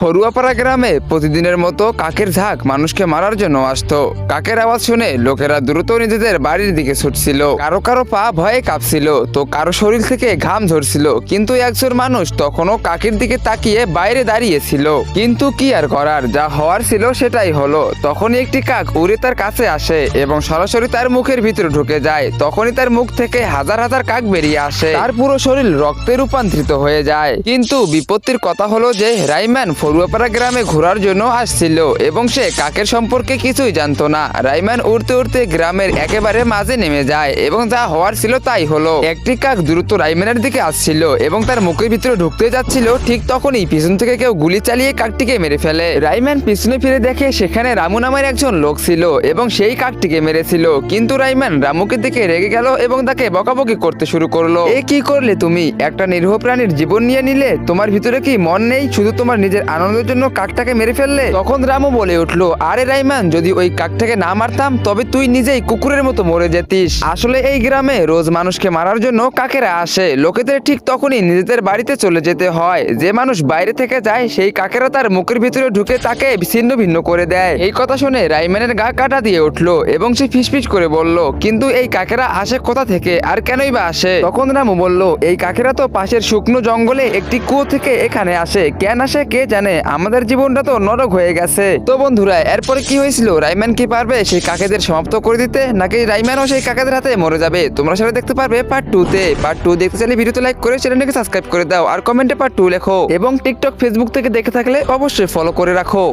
ফরুয়াপাড়া গ্রামে প্রতিদিনের মতো কাকের ঝাঁক মানুষকে মারার জন্য আসতো। কাকের আওয়াজ শুনে লোকেরা দ্রুত নিজেদের বাড়ির দিকে ছুটছিল। কারো কারো পা ভয়ে কাঁপছিল, তো কারো শরীর থেকে ঘাম ঝরছিল। কিন্তু একজন মানুষ তখনও কাকের দিকে তাকিয়ে বাইরে দাঁড়িয়েছিল। কিন্তু কি আর করার, যা হওয়ার ছিল সেটাই হলো। তখনই একটি কাক উড়ে তার কাছে আসে এবং সরাসরি তার মুখের ভিতরে ঢুকে যায়। তখনই তার মুখ থেকে হাজার হাজার কাক বেরিয়ে আসে, তার পুরো শরীর রক্তে রূপান্তরিত হয়ে যায়। কিন্তু বিপত্তির কথা হলো যে রাইমান ফরুয়াপাড়া গ্রামে ঘোরার জন্য আসছিল এবং সে কাকের সম্পর্কে কিছুই জানতো না। রাইমান উড়তে উড়তে গ্রামের একেবারে মাঝে নেমে যায় এবং যা হওয়ার ছিল তাই হলো। একটি কাক দ্রুত রাইমানের দিকে আসছিল এবং তার মুখের ভিতরে ঢুকতে যাচ্ছিল। ঠিক তখনই পিছন থেকে কেউ গুলি চালিয়ে কাকটিকে মেরে ফেলে। রাইমান পিছনে ফিরে দেখে সেখানে রামু নামের একজন লোক ছিল এবং সেই কাকটিকে মেরেছিল। কিন্তু রাইমান রামুকে দেখে রেগে গেল এবং তাকে বকাবকি করতে শুরু করলো। এ কি করলে তুমি? একটা নিরীহ প্রাণীর জীবন নিয়ে নিলে? তোমার ভিতরে কি মন নেই? শুধু তোমার নিজের আনন্দের জন্য কাকটাকে মেরে ফেললে। তখন রামু বলে উঠলো, আরে রাইমান, যদি ওই কাকটাকে না মারতাম তবে তুই নিজেই কুকুরের মতো মরে যেতিস। আসলে এই গ্রামে রোজ মানুষকে মারার জন্য কাকেরা আসে। লোকেদের ঠিক তখনই নিজেদের বাড়িতে চলে যেতে হয়। যে মানুষ বাইরে থেকে যায় সেই কাকেরা তার মুখের ভিতরে ঢুকে তাকে ছিন্ন ভিন্ন করে দেয়। এই কথা শুনে রাইমানের গা কাটা দিয়ে উঠলো এবং সে ফিসফিস করে বলল, কিন্তু এই কাকেরা আসে কোথা থেকে আর কেনই বা আসে? তখন রামু বলল, এই কাকেরা তো পাশের শুকনো জঙ্গলে একটি কুয়ো থেকে এখানে আসে। কেন আসে কে জানে, আমাদের জীবনটা তো নরক হয়ে গেছে। তো বন্ধুরা, এরপরে কি হয়েছিল? রাইমান কি পারবে সেই কাকেদের সমাপ্ত করে দিতে, নাকি রাইমানও সেই কাকেদের হাতে মরে যাবে? তোমরা সেটা দেখতে পারবে পার্ট 2 তে। পার্ট 2 দেখতে চাইলে ভিডিওতে লাইক করে চ্যানেলটাকে সাবস্ক্রাইব করে দাও আর কমেন্টে পার্ট 2 লেখো। এবং টিকটক ফেসবুক থেকে দেখে থাকলে অবশ্যই ফলো করে রাখো।